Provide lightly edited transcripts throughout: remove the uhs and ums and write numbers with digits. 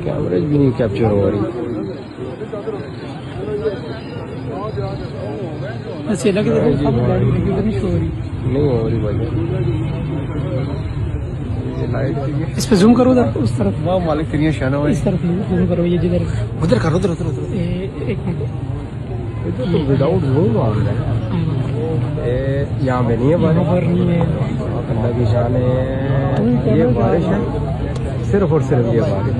کیمرے بھی نہیں کیپچر ہو رہی. نہیں ہو رہی بھائی. اس پہ زوم کرو اس طرف. واہ مالک تیریاں شانہ اس طرف زوم کرو. یہ جدھر ادھر کرو ادھر ادھر ادھر. ایک منٹ. وداؤٹ زوم آ رہا ہے. یہاں پہ نہیں ہے بارش. نہیں ہے. اللہ کی شان ہے. یہ بارش ہے صرف اور صرف یہ بارش.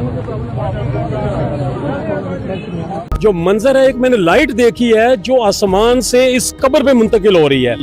جو منظر ہے ایک میں نے لائٹ دیکھی ہے جو آسمان سے اس قبر پہ منتقل ہو رہی ہے.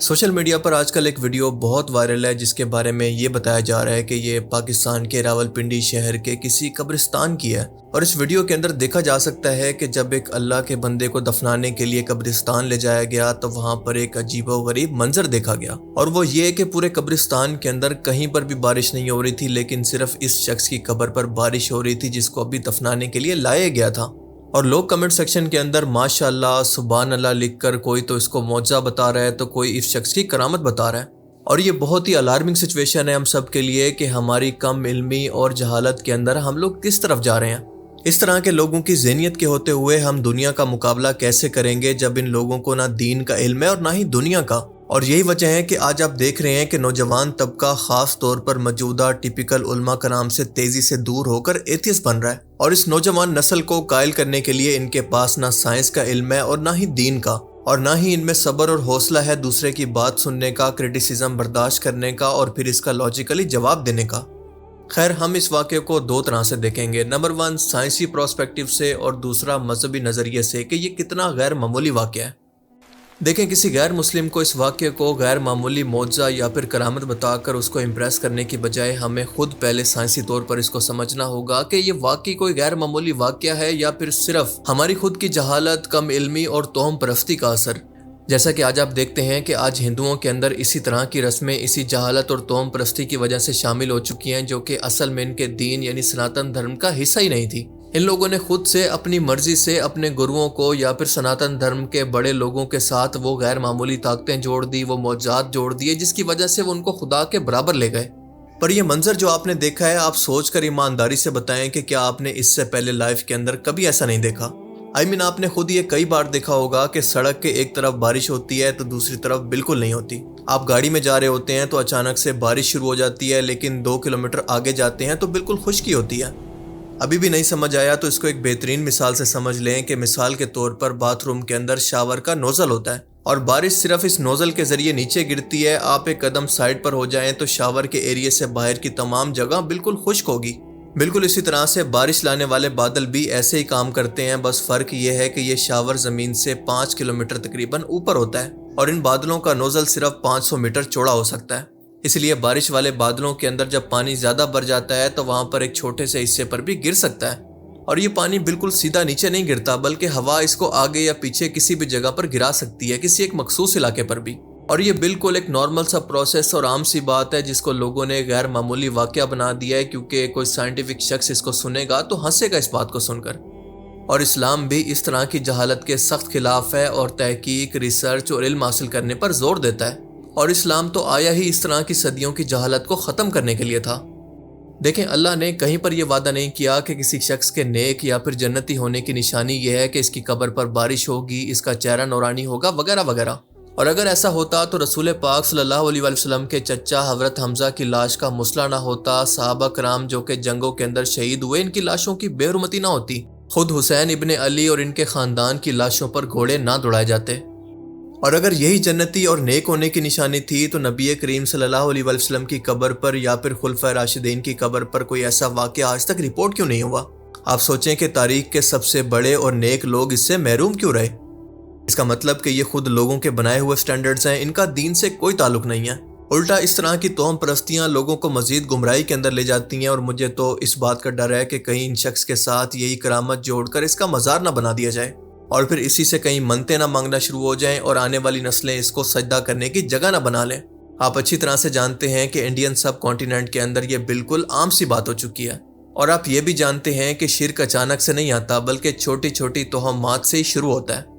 سوشل میڈیا پر آج کل ایک ویڈیو بہت وائرل ہے جس کے بارے میں یہ بتایا جا رہا ہے کہ یہ پاکستان کے راولپنڈی شہر کے کسی قبرستان کی ہے. اور اس ویڈیو کے اندر دیکھا جا سکتا ہے کہ جب ایک اللہ کے بندے کو دفنانے کے لیے قبرستان لے جایا گیا تو وہاں پر ایک عجیب و غریب منظر دیکھا گیا. اور وہ یہ کہ پورے قبرستان کے اندر کہیں پر بھی بارش نہیں ہو رہی تھی، لیکن صرف اس شخص کی قبر پر بارش ہو رہی تھی جس کو ابھی دفنانے کے لیے لایا گیا تھا. اور لوگ کمنٹ سیکشن کے اندر ماشاءاللہ سبحان اللہ لکھ کر کوئی تو اس کو معجزہ بتا رہا ہے تو کوئی اس شخص کی کرامت بتا رہا ہے. اور یہ بہت ہی الارمنگ سچویشن ہے ہم سب کے لیے کہ ہماری کم علمی اور جہالت کے اندر ہم لوگ کس طرف جا رہے ہیں. اس طرح کے لوگوں کی ذہنیت کے ہوتے ہوئے ہم دنیا کا مقابلہ کیسے کریں گے جب ان لوگوں کو نہ دین کا علم ہے اور نہ ہی دنیا کا. اور یہی وجہ ہے کہ آج آپ دیکھ رہے ہیں کہ نوجوان طبقہ خاص طور پر موجودہ ٹیپیکل علماء کرام سے تیزی سے دور ہو کر ایتھیسٹ بن رہا ہے. اور اس نوجوان نسل کو قائل کرنے کے لیے ان کے پاس نہ سائنس کا علم ہے اور نہ ہی دین کا، اور نہ ہی ان میں صبر اور حوصلہ ہے دوسرے کی بات سننے کا، کرٹیسزم برداشت کرنے کا اور پھر اس کا لاجیکلی جواب دینے کا. خیر، ہم اس واقعے کو دو طرح سے دیکھیں گے. نمبر 1 سائنسی پرسپیکٹیو سے اور دوسرا مذہبی نظریے سے کہ یہ کتنا غیر معمولی واقعہ ہے. دیکھیں، کسی غیر مسلم کو اس واقعے کو غیر معمولی معجزہ یا پھر کرامت بتا کر اس کو امپریس کرنے کی بجائے ہمیں خود پہلے سائنسی طور پر اس کو سمجھنا ہوگا کہ یہ واقعی کوئی غیر معمولی واقعہ ہے یا پھر صرف ہماری خود کی جہالت، کم علمی اور توہم پرستی کا اثر. جیسا کہ آج آپ دیکھتے ہیں کہ آج ہندوؤں کے اندر اسی طرح کی رسمیں اسی جہالت اور توہم پرستی کی وجہ سے شامل ہو چکی ہیں جو کہ اصل میں ان کے دین یعنی سناتن دھرم کا حصہ ہی نہیں تھی. ان لوگوں نے خود سے اپنی مرضی سے اپنے گروؤں کو یا پھر سناتن دھرم کے بڑے لوگوں کے ساتھ وہ غیر معمولی طاقتیں جوڑ دی، وہ معجزات جوڑ دیے جس کی وجہ سے وہ ان کو خدا کے برابر لے گئے. پر یہ منظر جو آپ نے دیکھا ہے، آپ سوچ کر ایمانداری سے بتائیں کہ کیا آپ نے اس سے پہلے لائف کے اندر کبھی ایسا نہیں دیکھا؟ آپ نے خود یہ کئی بار دیکھا ہوگا کہ سڑک کے ایک طرف بارش ہوتی ہے تو دوسری طرف بالکل نہیں ہوتی. آپ گاڑی میں جا رہے ہوتے ہیں تو اچانک سے بارش شروع ہو جاتی ہے، لیکن 2 کلومیٹر آگے جاتے ہیں تو بالکل خشکی ہوتی ہے. ابھی بھی نہیں سمجھ آیا تو اس کو ایک بہترین مثال سے سمجھ لیں کہ مثال کے طور پر باتھ روم کے اندر شاور کا نوزل ہوتا ہے اور بارش صرف اس نوزل کے ذریعے نیچے گرتی ہے. آپ ایک قدم سائڈ پر ہو جائیں تو شاور کے ایریے سے باہر کی تمام جگہ بالکل خشک ہوگی. بالکل اسی طرح سے بارش لانے والے بادل بھی ایسے ہی کام کرتے ہیں، بس فرق یہ ہے کہ یہ شاور زمین سے 5 کلومیٹر تقریباً اوپر ہوتا ہے اور ان بادلوں کا نوزل صرف 500 میٹر چوڑا ہو سکتا ہے. اس لیے بارش والے بادلوں کے اندر جب پانی زیادہ بھر جاتا ہے تو وہاں پر ایک چھوٹے سے حصے پر بھی گر سکتا ہے. اور یہ پانی بالکل سیدھا نیچے نہیں گرتا بلکہ ہوا اس کو آگے یا پیچھے کسی بھی جگہ پر گرا سکتی ہے، کسی ایک مخصوص علاقے پر بھی. اور یہ بالکل ایک نارمل سا پروسیس اور عام سی بات ہے جس کو لوگوں نے غیر معمولی واقعہ بنا دیا ہے، کیونکہ کوئی سائنٹیفک شخص اس کو سنے گا تو ہنسے گا اس بات کو سن کر. اور اسلام بھی اس طرح کی جہالت کے سخت خلاف ہے اور تحقیق، ریسرچ اور علم حاصل کرنے پر زور دیتا ہے. اور اسلام تو آیا ہی اس طرح کی صدیوں کی جہالت کو ختم کرنے کے لیے تھا. دیکھیں، اللہ نے کہیں پر یہ وعدہ نہیں کیا کہ کسی شخص کے نیک یا پھر جنتی ہونے کی نشانی یہ ہے کہ اس کی قبر پر بارش ہوگی، اس کا چہرہ نورانی ہوگا وغیرہ وغیرہ. اور اگر ایسا ہوتا تو رسول پاک صلی اللہ علیہ وسلم کے چچا حضرت حمزہ کی لاش کا مسئلہ نہ ہوتا، صحابہ کرام جو کہ جنگوں کے اندر شہید ہوئے ان کی لاشوں کی بے حرمتی نہ ہوتی، خود حسین ابن علی اور ان کے خاندان کی لاشوں پر گھوڑے نہ دوڑائے جاتے. اور اگر یہی جنتی اور نیک ہونے کی نشانی تھی تو نبی کریم صلی اللہ علیہ وسلم کی قبر پر یا پھر خلفائے راشدین کی قبر پر کوئی ایسا واقعہ آج تک رپورٹ کیوں نہیں ہوا؟ آپ سوچیں کہ تاریخ کے سب سے بڑے اور نیک لوگ اس سے محروم کیوں رہے؟ اس کا مطلب کہ یہ خود لوگوں کے بنائے ہوئے سٹینڈرڈز ہیں، ان کا دین سے کوئی تعلق نہیں ہے. الٹا اس طرح کی توہم پرستیاں لوگوں کو مزید گمراہی کے اندر لے جاتی ہیں. اور مجھے تو اس بات کا ڈر ہے کہ کہیں ان شخص کے ساتھ یہی کرامت جوڑ کر اس کا مزار نہ بنا دیا جائے اور پھر اسی سے کہیں منتیں نہ مانگنا شروع ہو جائیں اور آنے والی نسلیں اس کو سجدہ کرنے کی جگہ نہ بنا لیں. آپ اچھی طرح سے جانتے ہیں کہ انڈین سب کانٹیننٹ کے اندر یہ بالکل عام سی بات ہو چکی ہے. اور آپ یہ بھی جانتے ہیں کہ شرک اچانک سے نہیں آتا بلکہ چھوٹی چھوٹی توہمات سے ہی شروع ہوتا ہے.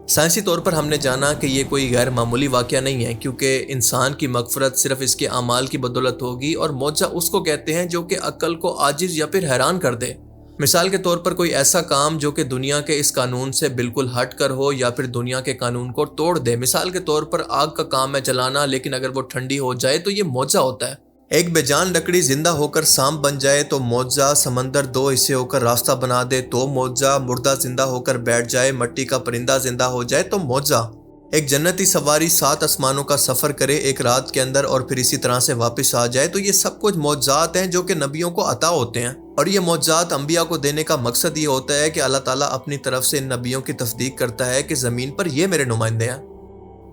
سائنسی طور پر ہم نے جانا کہ یہ کوئی غیر معمولی واقعہ نہیں ہے، کیونکہ انسان کی مغفرت صرف اس کے اعمال کی بدولت ہوگی، اور معجزہ اس کو کہتے ہیں جو کہ عقل کو عاجز یا پھر حیران کر دے۔ مثال کے طور پر کوئی ایسا کام جو کہ دنیا کے اس قانون سے بالکل ہٹ کر ہو یا پھر دنیا کے قانون کو توڑ دے۔ مثال کے طور پر آگ کا کام ہے جلانا، لیکن اگر وہ ٹھنڈی ہو جائے تو یہ معجزہ ہوتا ہے۔ ایک بے جان لکڑی زندہ ہو کر سانپ بن جائے تو معجزہ، سمندر 2 حصے ہو کر راستہ بنا دے تو معجزہ، مردہ زندہ ہو کر بیٹھ جائے، مٹی کا پرندہ زندہ ہو جائے تو معجزہ، ایک جنتی سواری 7 آسمانوں کا سفر کرے ایک رات کے اندر اور پھر اسی طرح سے واپس آ جائے، تو یہ سب کچھ معجزات ہیں جو کہ نبیوں کو عطا ہوتے ہیں۔ اور یہ معجزات انبیاء کو دینے کا مقصد یہ ہوتا ہے کہ اللہ تعالیٰ اپنی طرف سے ان نبیوں کی تصدیق کرتا ہے کہ زمین پر یہ میرے نمائندے ہیں۔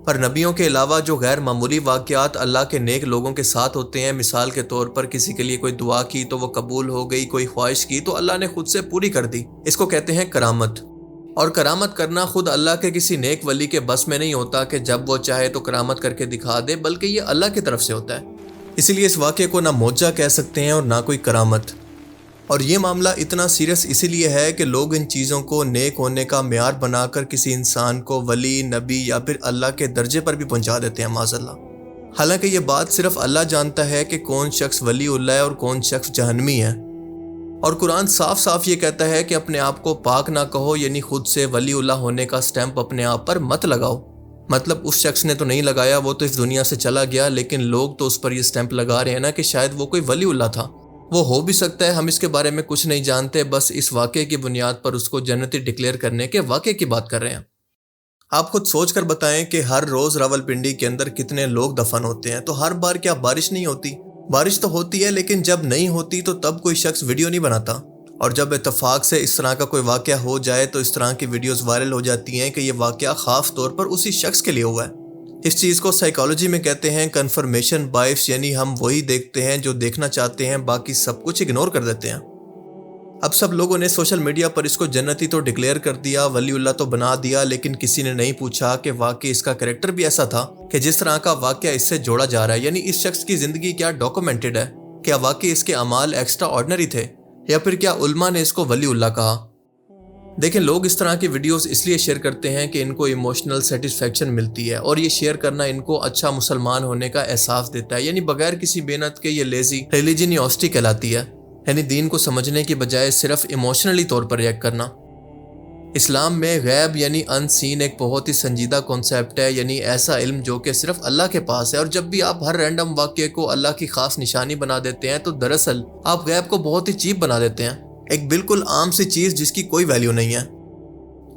پر نبیوں کے علاوہ جو غیر معمولی واقعات اللہ کے نیک لوگوں کے ساتھ ہوتے ہیں، مثال کے طور پر کسی کے لیے کوئی دعا کی تو وہ قبول ہو گئی، کوئی خواہش کی تو اللہ نے خود سے پوری کر دی، اس کو کہتے ہیں کرامت۔ اور کرامت کرنا خود اللہ کے کسی نیک ولی کے بس میں نہیں ہوتا کہ جب وہ چاہے تو کرامت کر کے دکھا دے، بلکہ یہ اللہ کی طرف سے ہوتا ہے۔ اسی لیے اس واقعے کو نہ معجزہ کہہ سکتے ہیں اور نہ کوئی کرامت۔ اور یہ معاملہ اتنا سیریس اسی لیے ہے کہ لوگ ان چیزوں کو نیک ہونے کا معیار بنا کر کسی انسان کو ولی، نبی یا پھر اللہ کے درجے پر بھی پہنچا دیتے ہیں، معاذ اللہ۔ حالانکہ یہ بات صرف اللہ جانتا ہے کہ کون شخص ولی اللہ ہے اور کون شخص جہنمی ہے۔ اور قرآن صاف صاف یہ کہتا ہے کہ اپنے آپ کو پاک نہ کہو، یعنی خود سے ولی اللہ ہونے کا سٹیمپ اپنے آپ پر مت لگاؤ۔ مطلب اس شخص نے تو نہیں لگایا، وہ تو اس دنیا سے چلا گیا، لیکن لوگ تو اس پر یہ سٹیمپ لگا رہے ہیں نا کہ شاید وہ کوئی ولی اللہ تھا۔ وہ ہو بھی سکتا ہے، ہم اس کے بارے میں کچھ نہیں جانتے، بس اس واقعے کی بنیاد پر اس کو جنتی ڈکلیئر کرنے کے واقعے کی بات کر رہے ہیں۔ آپ خود سوچ کر بتائیں کہ ہر روز راولپنڈی کے اندر کتنے لوگ دفن ہوتے ہیں، تو ہر بار کیا بارش نہیں ہوتی؟ بارش تو ہوتی ہے، لیکن جب نہیں ہوتی تو تب کوئی شخص ویڈیو نہیں بناتا، اور جب اتفاق سے اس طرح کا کوئی واقعہ ہو جائے تو اس طرح کی ویڈیوز وائرل ہو جاتی ہیں کہ یہ واقعہ خاص طور پر اسی شخص کے لیے ہوا ہے۔ اس چیز کو سائیکالوجی میں کہتے ہیں کنفرمیشن بائس، یعنی ہم وہی دیکھتے ہیں جو دیکھنا چاہتے ہیں، باقی سب کچھ اگنور کر دیتے ہیں۔ اب سب لوگوں نے سوشل میڈیا پر اس کو جنتی تو ڈکلیئر کر دیا، ولی اللہ تو بنا دیا، لیکن کسی نے نہیں پوچھا کہ واقعی اس کا کریکٹر بھی ایسا تھا کہ جس طرح کا واقعہ اس سے جوڑا جا رہا ہے، یعنی اس شخص کی زندگی کیا ڈاکومنٹڈ ہے؟ کیا واقعی اس کے اعمال ایکسٹرا آرڈنری تھے، یا پھر کیا علماء نے اس کو ولی اللہ کہا؟ دیکھیں، لوگ اس طرح کی ویڈیوز اس لیے شیئر کرتے ہیں کہ ان کو ایموشنل سیٹسفیکشن ملتی ہے، اور یہ شیئر کرنا ان کو اچھا مسلمان ہونے کا احساس دیتا ہے، یعنی بغیر کسی محنت کے یہ لیزی ریلیجنیوسٹی کہلاتی ہے، یعنی دین کو سمجھنے کی بجائے صرف ایموشنلی طور پر ریئیکٹ کرنا۔ اسلام میں غیب یعنی ان سین ایک بہت ہی سنجیدہ کانسیپٹ ہے، یعنی ایسا علم جو کہ صرف اللہ کے پاس ہے، اور جب بھی آپ ہر رینڈم واقعے کو اللہ کی خاص نشانی بنا دیتے ہیں تو دراصل آپ غیب کو بہت ہی چیپ بنا دیتے ہیں، ایک بالکل عام سی چیز جس کی کوئی ویلیو نہیں ہے۔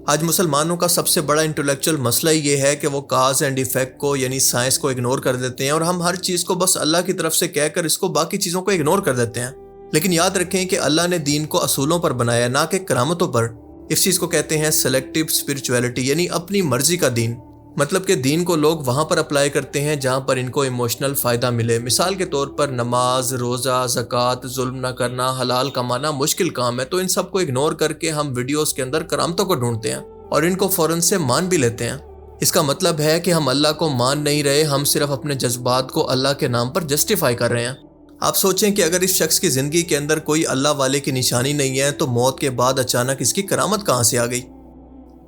آج مسلمانوں کا سب سے بڑا انٹلیکچوئل مسئلہ یہ ہے کہ وہ کاز اینڈ ایفیکٹ کو، یعنی سائنس کو اگنور کر دیتے ہیں، اور ہم ہر چیز کو بس اللہ کی طرف سے کہہ کر اس کو باقی چیزوں کو اگنور کر دیتے ہیں۔ لیکن یاد رکھیں کہ اللہ نے دین کو اصولوں پر بنایا، نہ کہ کرامتوں پر۔ اس چیز کو کہتے ہیں سلیکٹیو اسپرچویلٹی، یعنی اپنی مرضی کا دین۔ مطلب کہ دین کو لوگ وہاں پر اپلائی کرتے ہیں جہاں پر ان کو ایموشنل فائدہ ملے۔ مثال کے طور پر نماز، روزہ، زکوٰۃ، ظلم نہ کرنا، حلال کمانا مشکل کام ہے، تو ان سب کو اگنور کر کے ہم ویڈیوز کے اندر کرامتوں کو ڈھونڈتے ہیں اور ان کو فوراً سے مان بھی لیتے ہیں۔ اس کا مطلب ہے کہ ہم اللہ کو مان نہیں رہے، ہم صرف اپنے جذبات کو اللہ کے نام پر جسٹیفائی کر رہے ہیں۔ آپ سوچیں کہ اگر اس شخص کی زندگی کے اندر کوئی اللہ والے کی نشانی نہیں ہے تو موت کے بعد اچانک اس کی کرامت کہاں سے آ گئی؟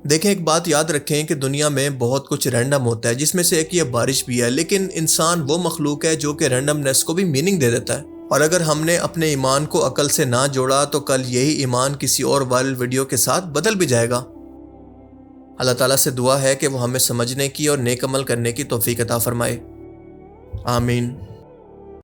دیکھیں، ایک بات یاد رکھیں کہ دنیا میں بہت کچھ رینڈم ہوتا ہے، جس میں سے ایک یہ بارش بھی ہے، لیکن انسان وہ مخلوق ہے جو کہ رینڈمنس کو بھی میننگ دے دیتا ہے، اور اگر ہم نے اپنے ایمان کو عقل سے نہ جوڑا تو کل یہی ایمان کسی اور وائرل ویڈیو کے ساتھ بدل بھی جائے گا۔ اللہ تعالیٰ سے دعا ہے کہ وہ ہمیں سمجھنے کی اور نیک عمل کرنے کی توفیق عطا فرمائے، آمین۔